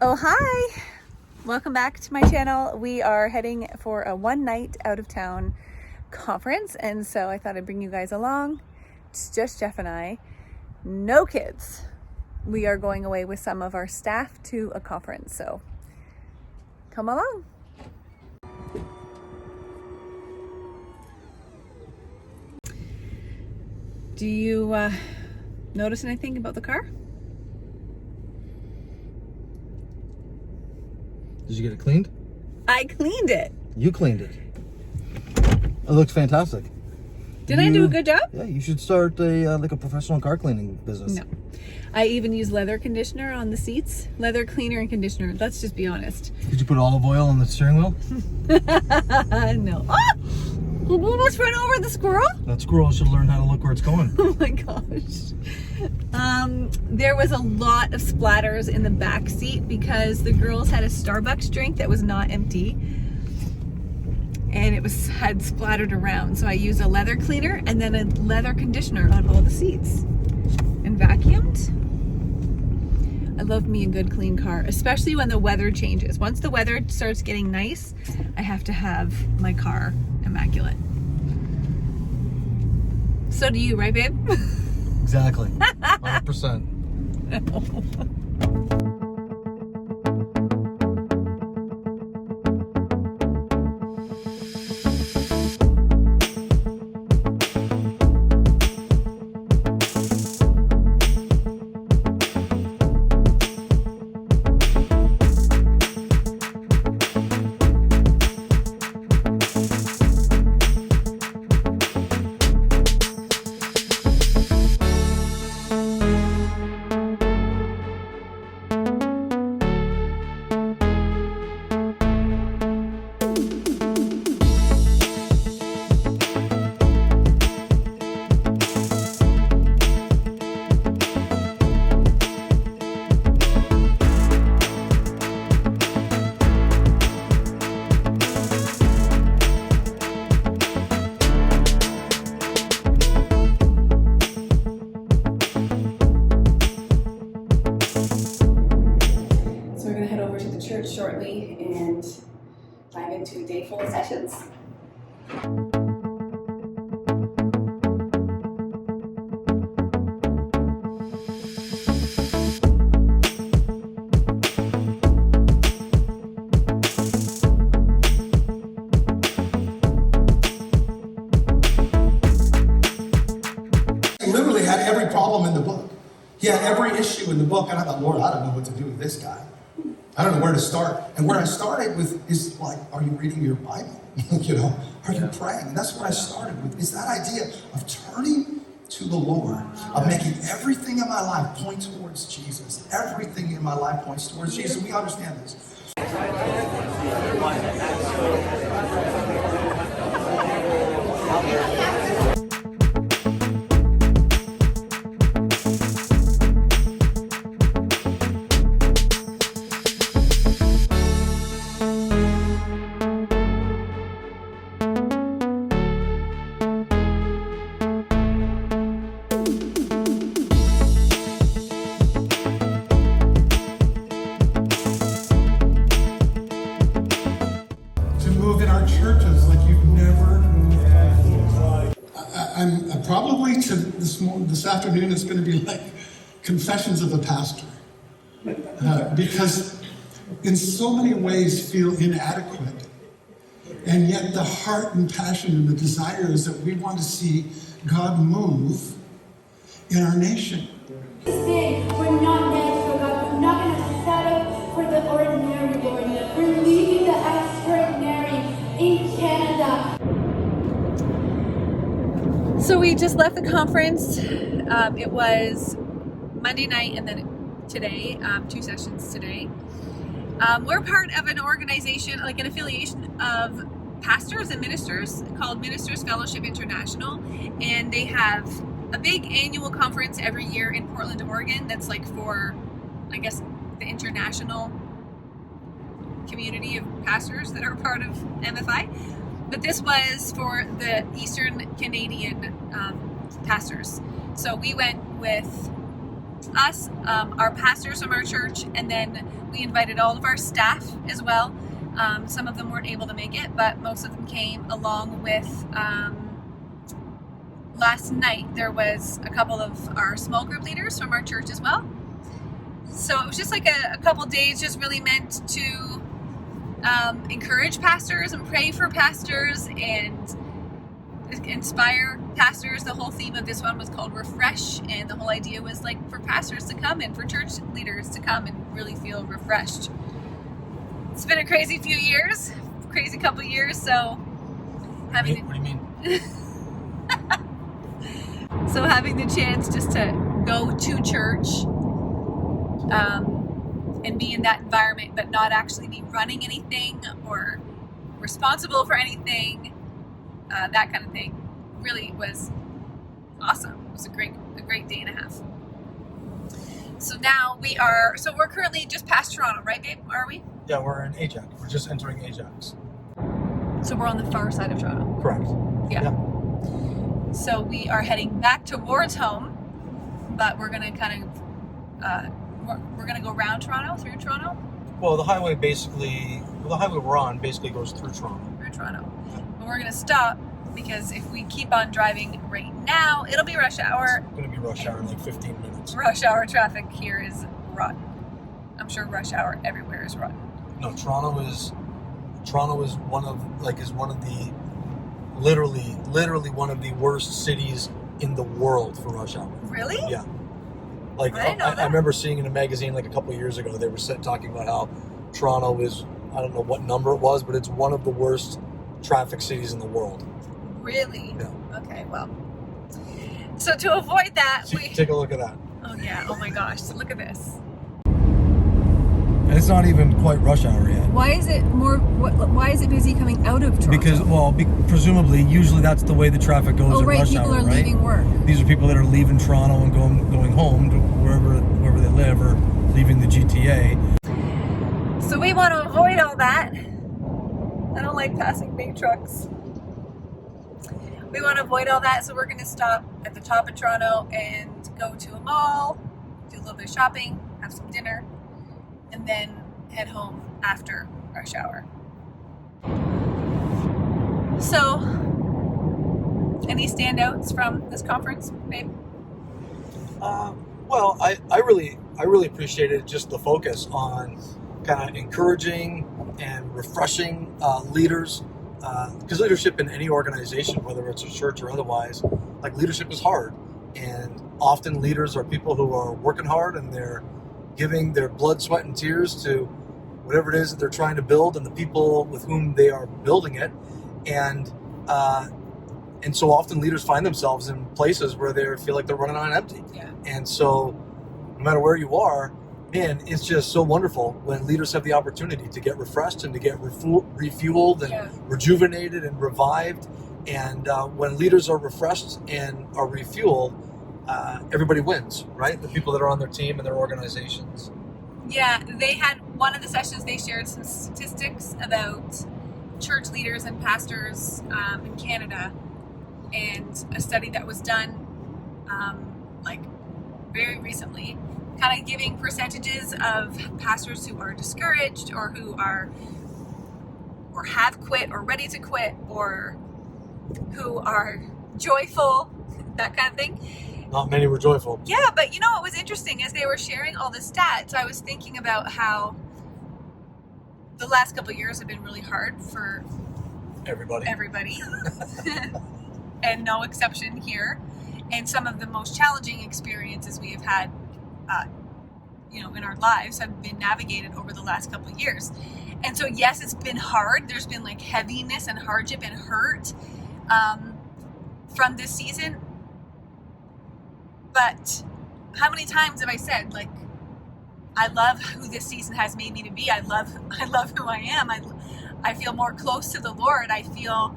Oh, hi! Welcome back to my channel. We are heading for a one night out of town conference, and so I thought I'd bring you guys along. It's just Jeff and I, no kids. We are going away with some of our staff to a conference, so come along. Do you notice anything about the car? Did you get it cleaned? I cleaned it. You cleaned it. It looks fantastic. Did I do a good job? Yeah, you should start a professional car cleaning business. No. I even use leather conditioner on the seats. Leather cleaner and conditioner. Let's just be honest. Did you put olive oil on the steering wheel? No. Ah! You almost ran over the squirrel? That squirrel should learn how to look where it's going. Oh my gosh. There was a lot of splatters in the back seat because the girls had a Starbucks drink that was not empty. And it had splattered around. So I used a leather cleaner and then a leather conditioner on all the seats. And vacuumed. I love me a good clean car, especially when the weather changes. Once the weather starts getting nice, I have to have my car immaculate. So do you, right, babe? Exactly. 100%. Shortly and dive into a day full of sessions. He literally had every problem in the book. He had every issue in the book, and I thought, Lord, I don't know what to do with this guy. I don't know where to start. And where I started with is like, are you reading your Bible? Are you praying? And that's what I started with, is that idea of turning to the Lord, of making everything in my life point towards Jesus. Everything in my life points towards Jesus. We understand this. In our churches like you've never moved. I'm probably this afternoon it's going to be like confessions of a pastor, because in so many ways feel inadequate, and yet the heart and passion and the desire is that we want to see God move in our nation. We're not meant for God. We're not going to settle for the ordinary, Lord. We're leaving the extraordinary in Canada. So we just left the conference. It was Monday night and then today, 2 sessions today. We're part of an organization, like an affiliation of pastors and ministers called Ministers Fellowship International, and they have a big annual conference every year in Portland, Oregon that's like for, I guess, the international community of pastors that are part of MFI. But this was for the Eastern Canadian pastors. So we went with us, our pastors from our church, and then we invited all of our staff as well. Some of them weren't able to make it, but most of them came, along with last night there was a couple of our small group leaders from our church as well. So it was just like a couple days just really meant to encourage pastors and pray for pastors and inspire pastors. The whole theme of this one was called Refresh, and the whole idea was like for pastors to come and for church leaders to come and really feel refreshed. It's been a crazy few years, crazy couple years, so having What do you mean? having the chance just to go to church and be in that environment, but not actually be running anything or responsible for anything, that kind of thing, really was awesome. It was a great day and a half. So now we're currently just past Toronto, right, babe? Are we? Yeah, we're in Ajax. We're just entering Ajax. So we're on the far side of Toronto. Correct. Yeah. So we are heading back towards home, but we're gonna kind of we're gonna go around Toronto, through Toronto. Well, the highway we're on basically goes through Toronto. Through Toronto. But we're gonna stop because if we keep on driving right now, it'll be rush hour. It's going to be rush hour in like 15 minutes. Rush hour traffic here is rotten. I'm sure rush hour everywhere is rotten. No, Toronto is one of the literally one of the worst cities in the world for rush hour. Really? Yeah. Like I didn't know that. I remember seeing in a magazine like a couple of years ago, they were talking about how Toronto is, I don't know what number it was, but it's one of the worst traffic cities in the world. Really? Yeah. Okay, well. So to avoid that, Take a look at that. oh yeah, oh my gosh, so look at this. And it's not even quite rush hour yet. Why is it busy coming out of Toronto? Because, presumably, usually that's the way the traffic goes at rush people hour, are right? leaving work. These are people that are leaving Toronto and going home to wherever they live, or leaving the GTA. So we want to avoid all that. I don't like passing big trucks. We want to avoid all that, so we're going to stop at the top of Toronto and go to a mall, do a little bit of shopping, have some dinner, and then head home after rush hour. So, any standouts from this conference, babe? Well, I really appreciated just the focus on kind of encouraging and refreshing leaders, because leadership in any organization, whether it's a church or otherwise, like leadership is hard, and often leaders are people who are working hard and they're giving their blood, sweat, and tears to whatever it is that they're trying to build and the people with whom they are building it, and so often leaders find themselves in places where they feel like they're running on empty. Yeah. And so no matter where you are, man, it's just so wonderful when leaders have the opportunity to get refreshed and to get refueled and rejuvenated and revived. And when leaders are refreshed and are refueled, everybody wins, right? The people that are on their team and their organizations. Yeah, they had one of the sessions, they shared some statistics about church leaders and pastors in Canada, and a study that was done like very recently, kind of giving percentages of pastors who are discouraged or who are or have quit or ready to quit or who are joyful, that kind of thing. Not many were joyful. Yeah, but you know what was interesting as they were sharing all the stats, I was thinking about how the last couple of years have been really hard for Everybody. And no exception here. And some of the most challenging experiences we have had, in our lives have been navigated over the last couple of years. And so, yes, it's been hard. There's been like heaviness and hardship and hurt from this season. But how many times have I said, like, I love who this season has made me to be. I love who I am. I feel more close to the Lord. I feel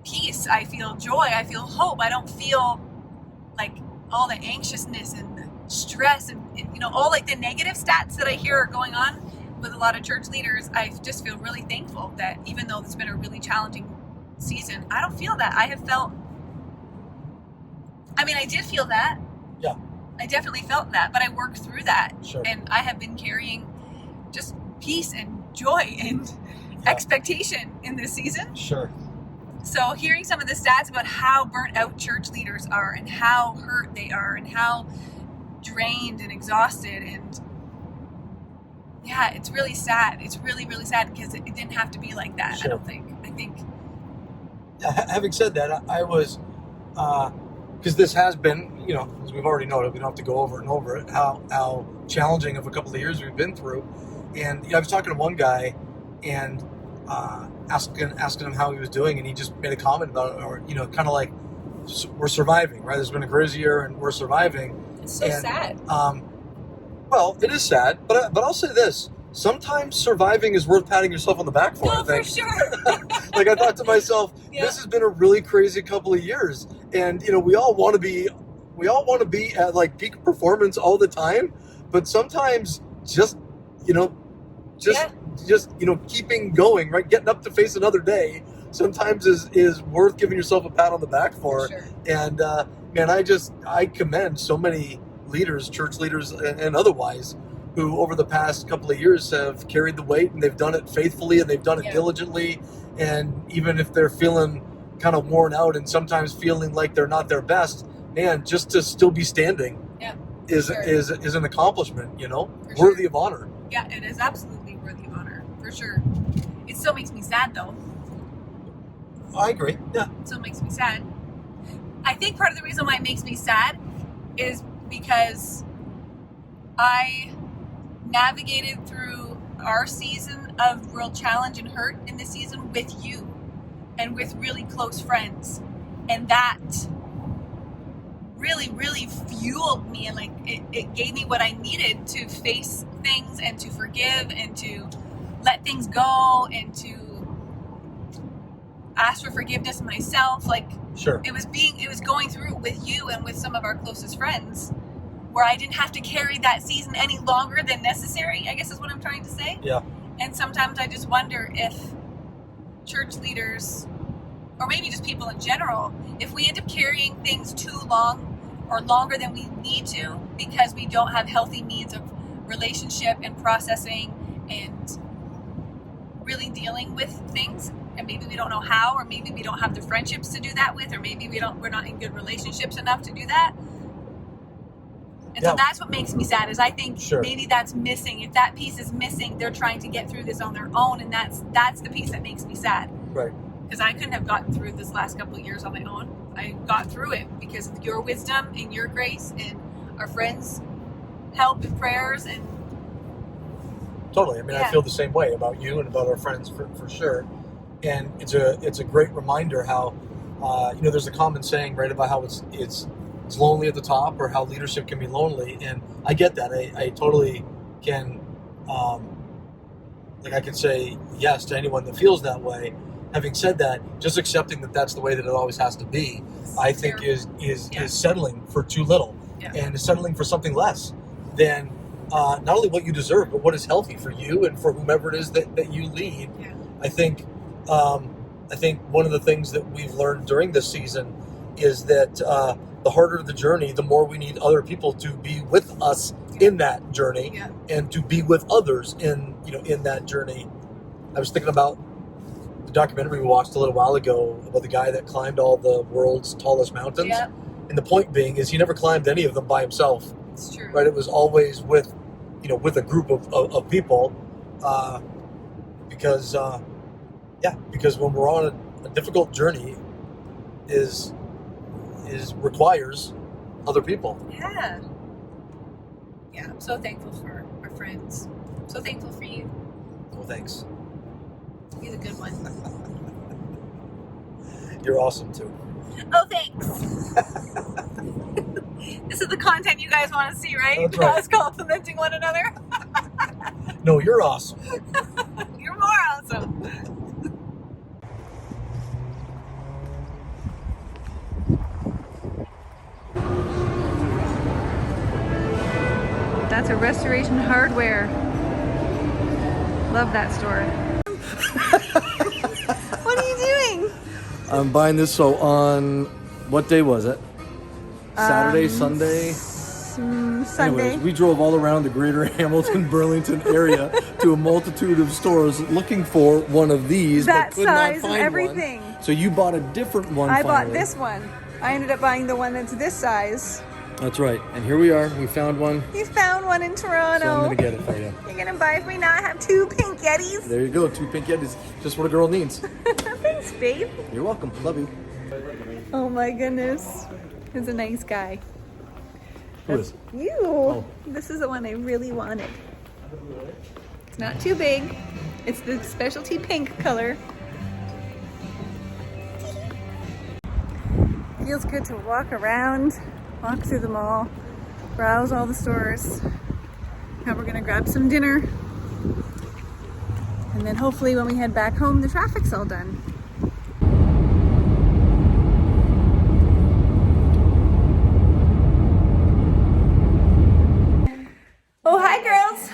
peace. I feel joy. I feel hope. I don't feel like all the anxiousness and the stress and all like the negative stats that I hear are going on with a lot of church leaders. I just feel really thankful that even though it's been a really challenging season, I don't feel that. I did feel that. Yeah. I definitely felt that, but I worked through that. Sure. And I have been carrying just peace and joy and expectation in this season. Sure. So hearing some of the stats about how burnt out church leaders are and how hurt they are and how drained and exhausted, and yeah, it's really sad. It's really, really sad because it didn't have to be like that. Sure. I don't think. I think, Having said that, I was, because this has been, you know, as we've already noted, we don't have to go over and over it, how challenging of a couple of years we've been through. And you know, I was talking to one guy and asking him how he was doing, and he just made a comment about it, or, you know, kind of like, we're surviving, right? There's been a crazy year and we're surviving. it's so sad. Well, it is sad, but I'll say this. Sometimes surviving is worth patting yourself on the back for, No, I think. for sure. Like, I thought to myself, Yeah. this has been a really crazy couple of years, and you know, we all want to be at like peak performance all the time, but sometimes just you know keeping going, right, getting up to face another day sometimes is worth giving yourself a pat on the back for. Sure. And man, I commend so many leaders, church leaders and otherwise, who over the past couple of years have carried the weight, and they've done it faithfully, and they've done it Yeah. diligently. And even if they're feeling kind of worn out and sometimes feeling like they're not their best, man, just to still be standing Yeah, is sure. is an accomplishment, you know, For sure. worthy of honor. Yeah, it is absolutely worthy of honor, for sure. It still makes me sad, though. I agree. Yeah. It still makes me sad. I think part of the reason why it makes me sad is because I navigated through our season of real challenge and hurt in this season with you and with really close friends. And that really, really fueled me, and like it gave me what I needed to face things and to forgive and to let things go and to ask for forgiveness myself. Like, Sure. it was going through it with you and with some of our closest friends, where I didn't have to carry that season any longer than necessary, I guess is what I'm trying to say. Yeah. And sometimes I just wonder if church leaders, or maybe just people in general, if we end up carrying things too long or longer than we need to because we don't have healthy means of relationship and processing and really dealing with things, and maybe we don't know how, or maybe we don't have the friendships to do that with, or maybe we're not in good relationships enough to do that. And Yeah. so that's what makes me sad, is I think Sure. maybe that's missing. If that piece is missing, they're trying to get through this on their own, and that's the piece that makes me sad. Right. Because I couldn't have gotten through this last couple of years on my own. I got through it because of your wisdom and your grace and our friends' help and prayers. And Totally. I mean, I Yeah. feel the same way about you and about our friends for sure. And it's a great reminder how, you know, there's a common saying, right, about how it's lonely at the top, or how leadership can be lonely. And I get that. I totally can, like, I can say yes to anyone that feels that way. Having said that, just accepting that that's the way that it always has to be, I think is Yeah. settling for too little, Yeah. and is settling for something less than not only what you deserve, but what is healthy for you and for whomever it is that you lead. Yeah. I think one of the things that we've learned during this season is that the harder the journey, the more we need other people to be with us in that journey, Yeah. and to be with others in that journey. I was thinking about the documentary we watched a little while ago about the guy that climbed all the world's tallest mountains. Yeah, And the point being is he never climbed any of them by himself, it's true. right? It was always with a group of people, because when we're on a difficult journey is requires other people. Yeah. Yeah, I'm so thankful for our friends. So thankful for you. Well, thanks. He's a good one. You're awesome too. Oh, thanks. This is the content you guys want to see, right? That's right. Us complimenting one another. No, you're awesome. You're more awesome. That's a Restoration Hardware. Love that store. What are you doing? I'm buying this. So on what day was it? Saturday, Sunday. Sunday. Anyways, we drove all around the greater Hamilton, Burlington area to a multitude of stores looking for one of these, That but could size not and find everything. one. So you bought a different one. I bought finally. this one. I ended up buying the one that's this size. That's right. And here we are. We found one. You found one in Toronto. So I'm gonna get it for you. You're gonna buy it for me now. I have 2 pink Yetis. There you go. 2 pink Yetis. Just what a girl needs. Thanks, babe. You're welcome. Love you. Oh my goodness. He's a nice guy. Who is? You. Oh. This is the one I really wanted. It's not too big. It's the specialty pink color. Feels good to walk around, walk through the mall, browse all the stores. Now we're gonna grab some dinner. And then hopefully when we head back home, the traffic's all done. Oh, hi girls.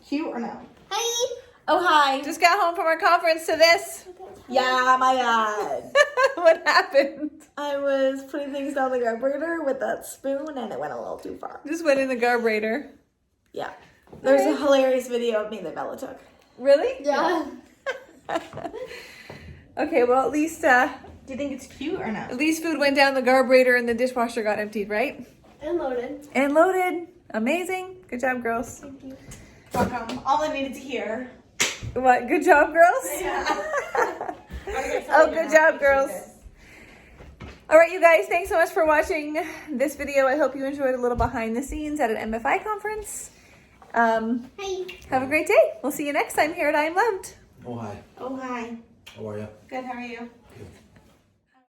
Cute or no? Hi. Oh, hi. Just got home from our conference to this. Yeah, my God. What happened? I was putting things down the carburetor with that spoon and it went a little too far. Just went in the carburetor. Yeah. There's a hilarious video of me that Bella took. Really? Yeah. Okay, well at least Do you think it's cute or no? at least food went down the carburetor and the dishwasher got emptied, right? And loaded. And loaded. Amazing. Good job, girls. Welcome. All I needed to hear. What? Good job, girls? Oh, good job, girls. All right, you guys, thanks so much for watching this video. I hope you enjoyed a little behind the scenes at an MFI conference. Hi. Have a great day. We'll see you next time here at I Am Loved. Oh, hi. Oh, hi. How are you? Good, how are you?